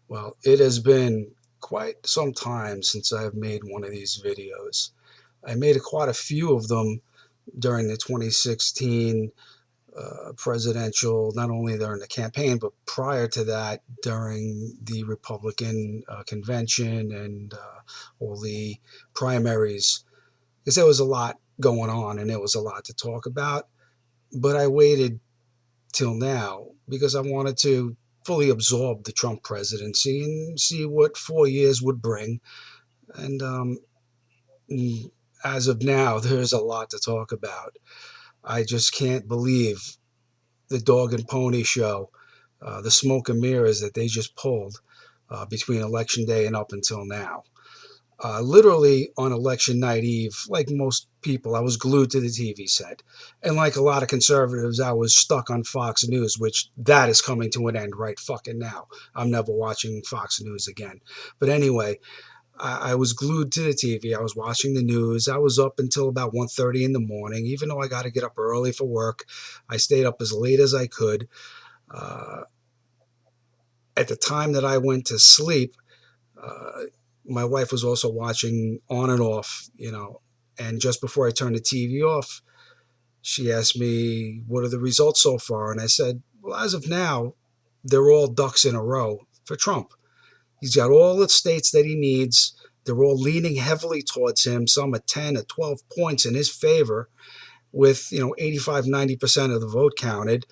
Well, it has been quite some time since I've made one of these videos. I made quite a few of them during the 2016 presidential, not only during the campaign, but prior to that, during the Republican convention and all the primaries, because there was a lot going on and there was a lot to talk about. But I waited till now because I wanted to fully absorb the Trump presidency and see what 4 years would bring. And as of now, there's a lot to talk about. I just can't believe the dog and pony show, the smoke and mirrors that they just pulled between election day and up until now. Literally on election night eve, like most people, I was glued to the TV set. And like a lot of conservatives, I was stuck on Fox News, which that is coming to an end right fucking now. I'm never watching Fox News again. But anyway, I was glued to the TV. I was watching the news. I was up until about 1:30 in the morning. Even though I got to get up early for work, I stayed up as late as I could. Uh, at the time that I went to sleep, uh, my wife was also watching on and off, and just before I turned the TV off, she asked me, "What are the results so far?" And I said, "Well, as of now, they're all ducks in a row for Trump. He's got all the states that he needs. They're all leaning heavily towards him, some at 10 or 12 points in his favor, with, 85, 90% of the vote counted.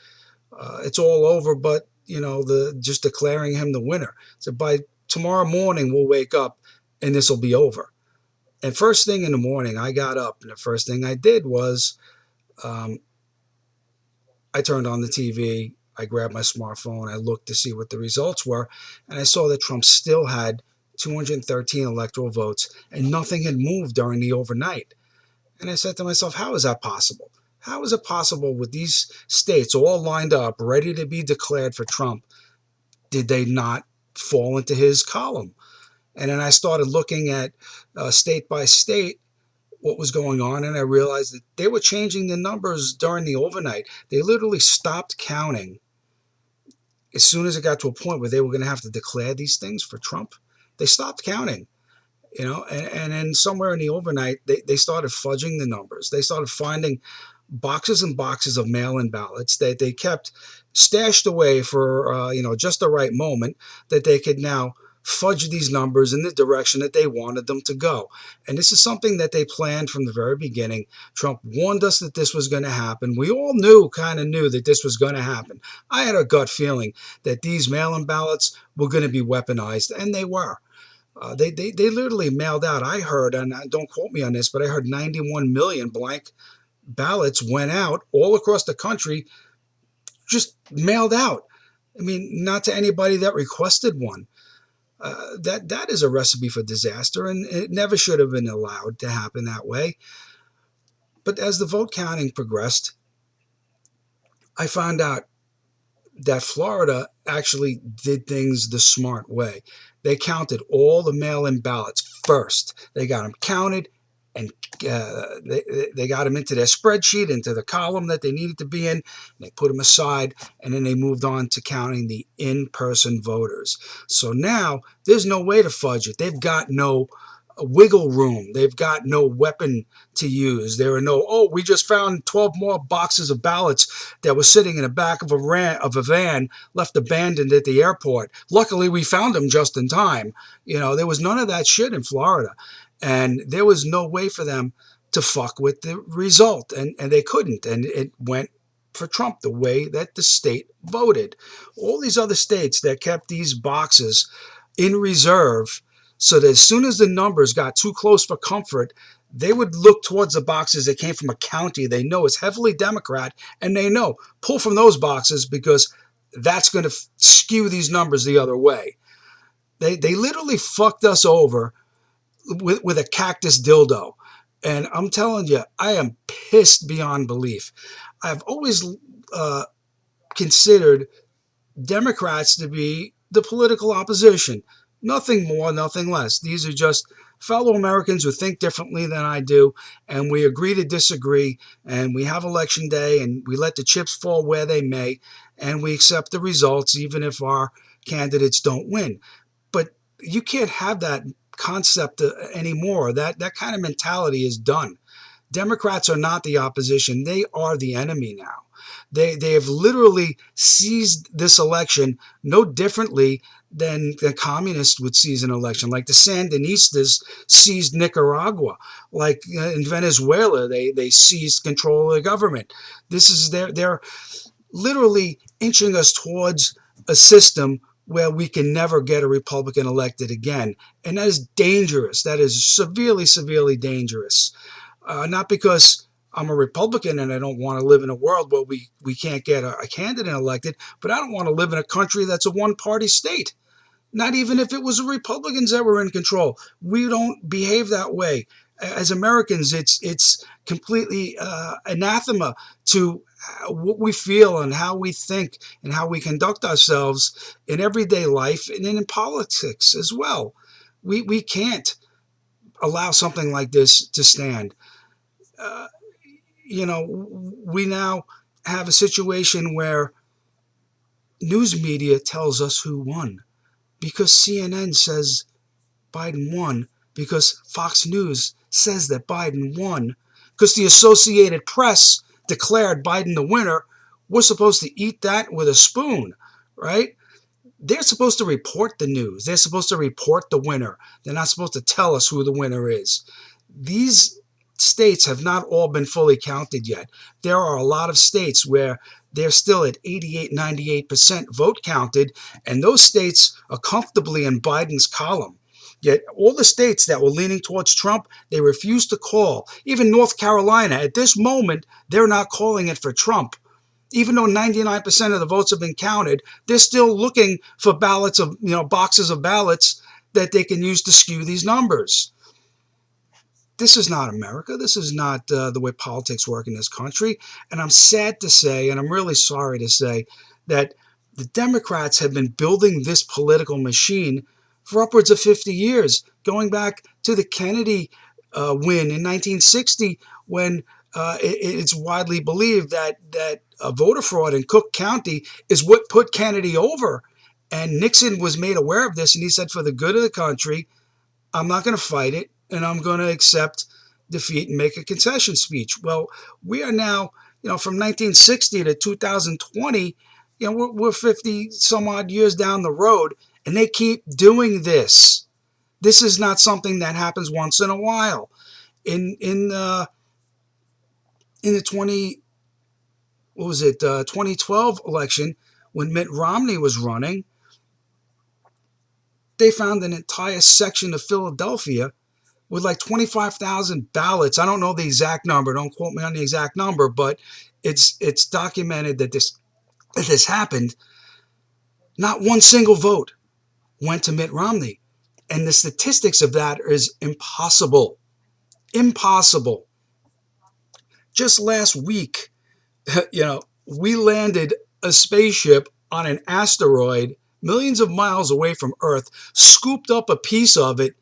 It's all over, but, the just declaring him the winner. So by tomorrow morning, we'll wake up and this will be over." And first thing in the morning, I got up, and the first thing I did was um, I turned on the TV. I grabbed my smartphone. I looked to see what the results were, and I saw that Trump still had 213 electoral votes, and nothing had moved during the overnight. And I said to myself, how is that possible? How is it possible with these states all lined up, ready to be declared for Trump? Did they not fall into his column? And then I started looking at state by state what was going on, and I realized that they were changing the numbers during the overnight. They literally stopped counting as soon as it got to a point where they were going to have to declare these things for Trump. They stopped counting, and then somewhere in the overnight, they started fudging the numbers. They started finding boxes and boxes of mail-in ballots that they kept stashed away for just the right moment that they could now fudge these numbers in the direction that they wanted them to go. And this is something that they planned from the very beginning. Trump warned us that this was going to happen. We all kind of knew that this was going to happen. I had a gut feeling that these mail-in ballots were going to be weaponized, and they were. They literally mailed out, I heard, and don't quote me on this, but I heard 91 million blank ballots went out all across the country, just mailed out. I mean, not to anybody that requested one. That is a recipe for disaster, and it never should have been allowed to happen that way. But as the vote counting progressed, I found out that Florida actually did things the smart way. They counted all the mail-in ballots first. They got them counted, and they got them into their spreadsheet, into the column that they needed to be in. They put them aside, and then they moved on to counting the in-person voters. So now there's no way to fudge it. They've got no wiggle room. They've got no weapon to use. There are no, oh, we just found 12 more boxes of ballots that were sitting in the back of a van left abandoned at the airport. Luckily, we found them just in time. There was none of that shit in Florida. And there was no way for them to fuck with the result. And they couldn't. And it went for Trump the way that the state voted. All these other states that kept these boxes in reserve, so that as soon as the numbers got too close for comfort, they would look towards the boxes that came from a county they know is heavily Democrat, and they know, pull from those boxes because that's going to skew these numbers the other way. They literally fucked us over with a cactus dildo. And I'm telling you, I am pissed beyond belief. I've always considered Democrats to be the political opposition. Nothing more, nothing less. These are just fellow Americans who think differently than I do, and we agree to disagree, and we have election day, and we let the chips fall where they may, and we accept the results even if our candidates don't win. You can't have that concept anymore. That kind of mentality is done. Democrats are not the opposition. They are the enemy now. They have literally seized this election no differently than the communists would seize an election. Like the Sandinistas seized Nicaragua. Like in Venezuela, they seized control of the government. This is they're literally inching us towards a system where we can never get a Republican elected again. And that is dangerous. That is severely, severely dangerous. Not because I'm a Republican and I don't want to live in a world where we can't get a candidate elected, but I don't want to live in a country that's a one-party state. Not even if it was the Republicans that were in control. We don't behave that way. As Americans, it's completely anathema to what we feel and how we think and how we conduct ourselves in everyday life and in politics as well. We can't allow something like this to stand. Uh, we now have a situation where news media tells us who won because CNN says Biden won, because Fox News says that Biden won, because the Associated Press declared Biden the winner. We're supposed to eat that with a spoon, right? They're supposed to report the news. They're supposed to report the winner. They're not supposed to tell us who the winner is. These states have not all been fully counted yet. There are a lot of states where they're still at 88, 98% vote counted, and those states are comfortably in Biden's column. Yet all the states that were leaning towards Trump, they refused to call. Even North Carolina, at this moment, they're not calling it for Trump. Even though 99% of the votes have been counted, they're still looking for ballots of, boxes of ballots that they can use to skew these numbers. This is not America. This is not the way politics work in this country. And I'm sad to say, and I'm really sorry to say, that the Democrats have been building this political machine for upwards of 50 years, going back to the Kennedy win in 1960, when it's widely believed that voter fraud in Cook County is what put Kennedy over. And Nixon was made aware of this, and he said, for the good of the country, I'm not going to fight it, and I'm going to accept defeat and make a concession speech. Well, we are now, from 1960 to 2020, we're 50 some odd years down the road, and they keep doing this. This is not something that happens once in a while. In the 2012 election, when Mitt Romney was running, they found an entire section of Philadelphia with like 25,000 ballots. I don't know the exact number. Don't quote me on the exact number, but it's documented that this happened. Not one single vote went to Mitt Romney. And the statistics of that is impossible. Impossible. Just last week, we landed a spaceship on an asteroid millions of miles away from Earth, scooped up a piece of it,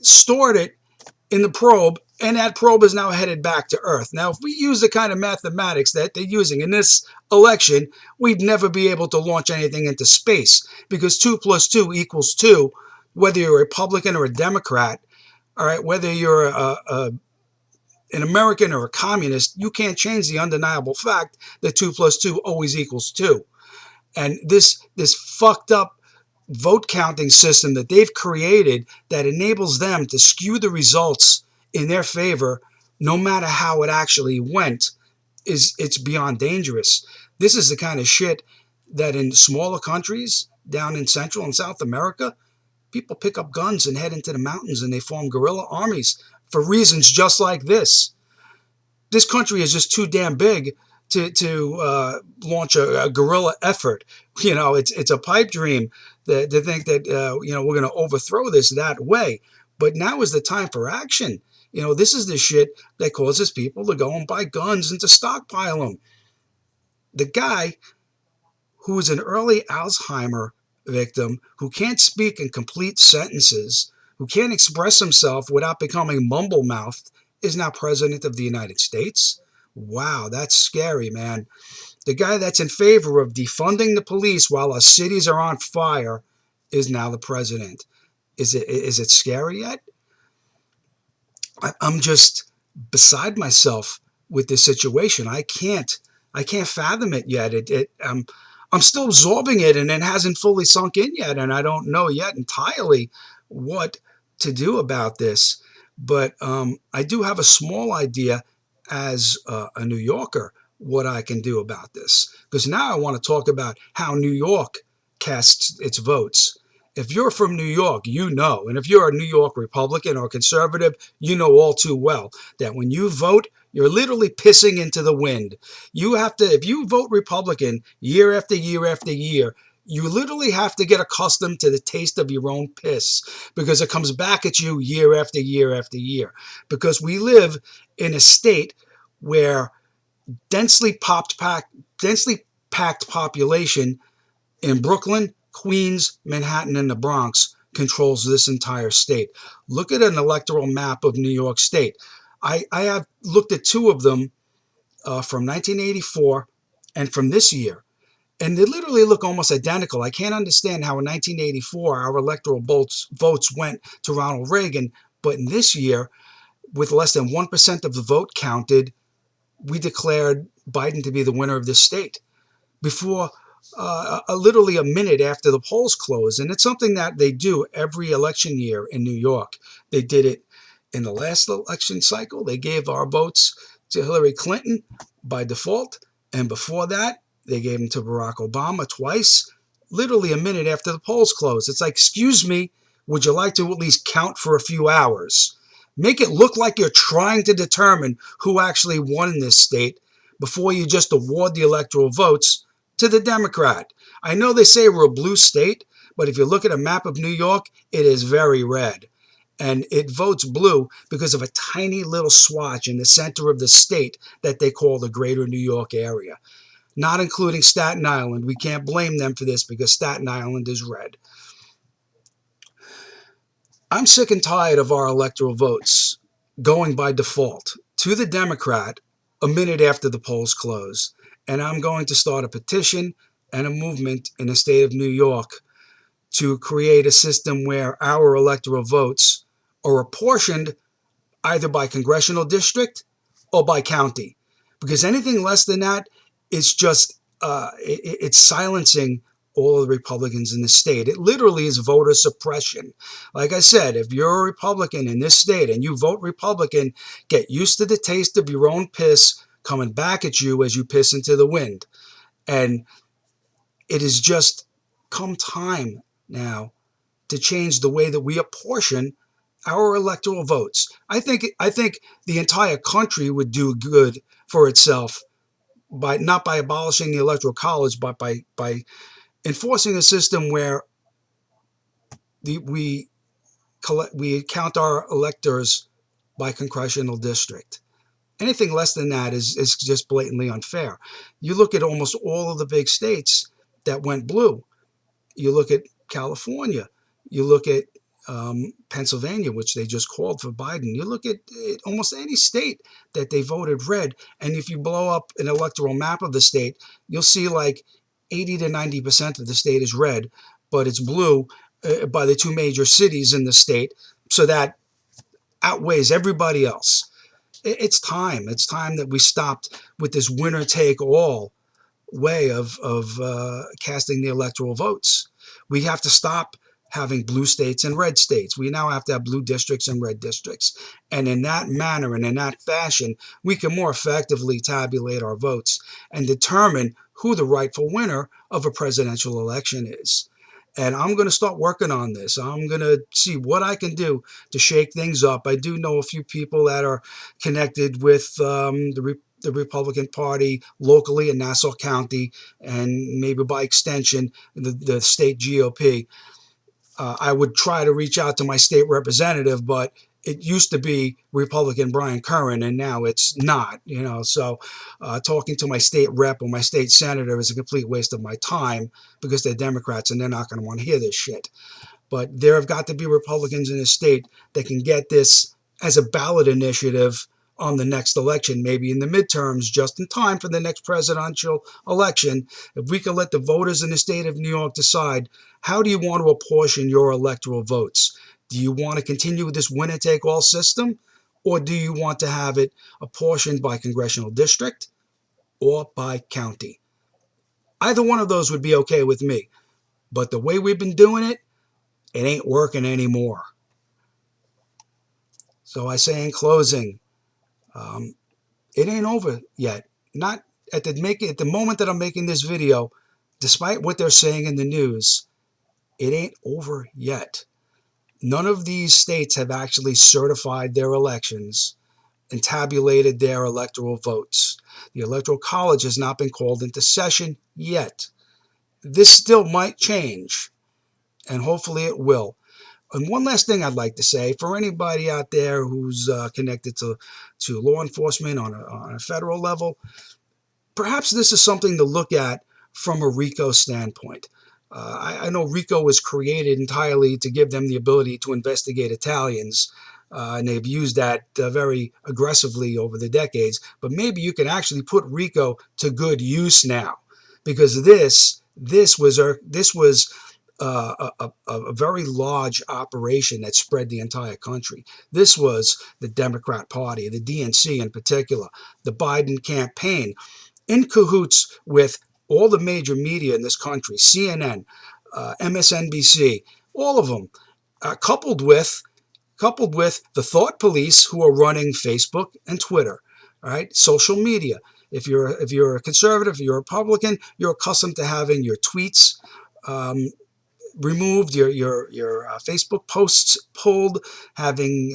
stored it in the probe, and that probe is now headed back to Earth. Now, if we use the kind of mathematics that they're using in this election, we'd never be able to launch anything into space, because 2 + 2 = 2, whether you're a Republican or a Democrat, all right, whether you're an American or a communist, you can't change the undeniable fact that 2 + 2 always = 2. And this fucked up vote counting system that they've created that enables them to skew the results in their favor, no matter how it actually went, it's beyond dangerous. This is the kind of shit that in smaller countries down in Central and South America, people pick up guns and head into the mountains and they form guerrilla armies for reasons just like this. This country is just too damn big to launch a guerrilla effort. It's a pipe dream to think that we're going to overthrow this that way. But now is the time for action. This is the shit that causes people to go and buy guns and to stockpile them. The guy who is an early Alzheimer victim, who can't speak in complete sentences, who can't express himself without becoming mumble-mouthed, is now president of the United States. Wow, that's scary, man. The guy that's in favor of defunding the police while our cities are on fire is now the president. Is it scary yet? I'm just beside myself with this situation. I can't fathom it yet. I'm still absorbing it, and it hasn't fully sunk in yet, and I don't know yet entirely what to do about this. But I do have a small idea as a New Yorker what I can do about this. Because now I want to talk about how New York casts its votes. If you're from New York, you know, and if you're a New York Republican or conservative, you know all too well that when you vote, you're literally pissing into the wind. You have to, if you vote Republican year after year after year, you literally have to get accustomed to the taste of your own piss because it comes back at you year after year after year. Because we live in a state where densely packed population in Brooklyn, Queens, Manhattan, and the Bronx controls this entire state. Look at an electoral map of New York State. I have looked at two of them from 1984 and from this year, and they literally look almost identical. I can't understand how in 1984 our electoral votes went to Ronald Reagan, but in this year, with less than 1% of the vote counted, we declared Biden to be the winner of this state before literally a minute after the polls close. And it's something that they do every election year in New York. They did it in the last election cycle. They gave our votes to Hillary Clinton by default. And before that, they gave them to Barack Obama twice, literally a minute after the polls closed. It's like, excuse me, would you like to at least count for a few hours? Make it look like you're trying to determine who actually won in this state before you just award the electoral votes to the Democrat. I know they say we're a blue state, but if you look at a map of New York, it is very red. And it votes blue because of a tiny little swatch in the center of the state that they call the greater New York area, not including Staten Island. We can't blame them for this because Staten Island is red. I'm sick and tired of our electoral votes going by default to the Democrat a minute after the polls close. And I'm going to start a petition and a movement in the state of New York to create a system where our electoral votes are apportioned either by congressional district or by county. Because anything less than that is just, it's silencing all of the Republicans in the state. It literally is voter suppression. Like I said, if you're a Republican in this state and you vote Republican, get used to the taste of your own piss coming back at you as you piss into the wind. And it has just come time now to change the way that we apportion our electoral votes. I think the entire country would do good for itself by not by abolishing the electoral college, but by enforcing a system where we count our electors by congressional district. Anything less than that is just blatantly unfair. You look at almost all of the big states that went blue. You look at California. You look at Pennsylvania, which they just called for Biden. You look at almost any state that they voted red. And if you blow up an electoral map of the state, you'll see like 80 to 90% of the state is red, but it's blue by the two major cities in the state. So that outweighs everybody else. It's time. It's time that we stopped with this winner take all way of casting the electoral votes. We have to stop having blue states and red states. We now have to have blue districts and red districts. And in that manner and in that fashion, we can more effectively tabulate our votes and determine who the rightful winner of a presidential election is. And I'm going to start working on this. I'm going to see what I can do to shake things up. I do know a few people that are connected with the Republican Party locally in Nassau County and maybe by extension the state GOP. I would try to reach out to my state representative, but it used to be Republican Brian Curran, and now it's not. So talking to my state rep or my state senator is a complete waste of my time because they're Democrats and they're not going to want to hear this shit. But there have got to be Republicans in the state that can get this as a ballot initiative on the next election, maybe in the midterms, just in time for the next presidential election, if we could let the voters in the state of New York decide, how do you want to apportion your electoral votes? Do you want to continue with this winner-take-all system, or do you want to have it apportioned by congressional district or by county? Either one of those would be okay with me. But the way we've been doing it, it ain't working anymore. So I say in closing, it ain't over yet. Not at the moment that I'm making this video, despite what they're saying in the news, it ain't over yet. None of these states have actually certified their elections and tabulated their electoral votes. The Electoral College has not been called into session yet. This still might change, and hopefully it will. And one last thing I'd like to say, for anybody out there who's connected to law enforcement on a federal level, perhaps this is something to look at from a RICO standpoint. I know RICO was created entirely to give them the ability to investigate Italians, and they've used that very aggressively over the decades. But maybe you can actually put RICO to good use now, because this was a very large operation that spread the entire country. This was the Democrat Party, the DNC in particular, the Biden campaign, in cahoots with all the major media in this country, CNN, MSNBC, all of them, coupled with the thought police who are running Facebook and Twitter, all right, social media. If you're a conservative, if you're a Republican, you're accustomed to having your tweets removed, your Facebook posts pulled, having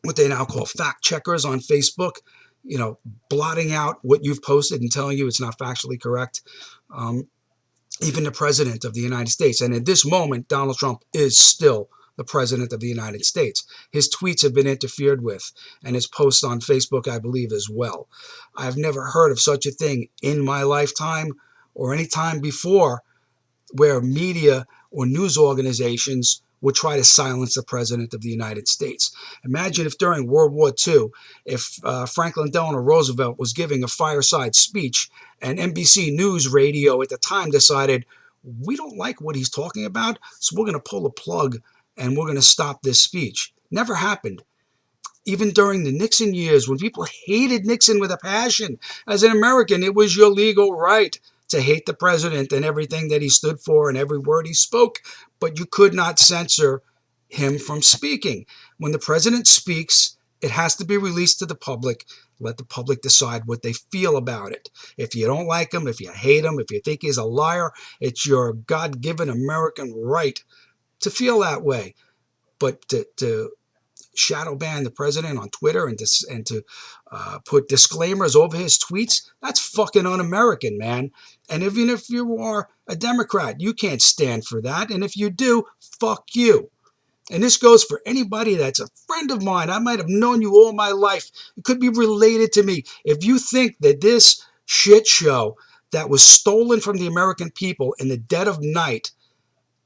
what they now call fact checkers on Facebook, blotting out what you've posted and telling you it's not factually correct. Even the president of the United States, and at this moment, Donald Trump is still the president of the United States. His tweets have been interfered with, and his posts on Facebook, I believe, as well. I've never heard of such a thing in my lifetime or any time before, where media or news organizations would try to silence the president of the United States. Imagine if during World War II, if Franklin Delano Roosevelt was giving a fireside speech and NBC News Radio at the time decided, we don't like what he's talking about, so we're going to pull the plug and we're going to stop this speech. Never happened. Even during the Nixon years, when people hated Nixon with a passion, as an American, it was your legal right to hate the president and everything that he stood for and every word he spoke, but you could not censor him from speaking. When the president speaks, it has to be released to the public. Let the public decide what they feel about it. If you don't like him, if you hate him, if you think he's a liar, it's your God-given American right to feel that way. But to shadow ban the president on Twitter and to put disclaimers over his tweets, that's fucking un-American, man. And even if you are a Democrat, you can't stand for that. And if you do, fuck you. And this goes for anybody that's a friend of mine. I might have known you all my life. It could be related to me. If you think that this shit show that was stolen from the American people in the dead of night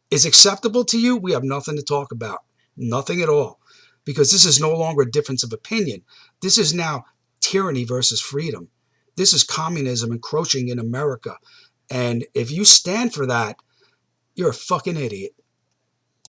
is acceptable to you, we have nothing to talk about. Nothing at all. Because this is no longer a difference of opinion. This is now tyranny versus freedom. This is communism encroaching in America. And if you stand for that, you're a fucking idiot.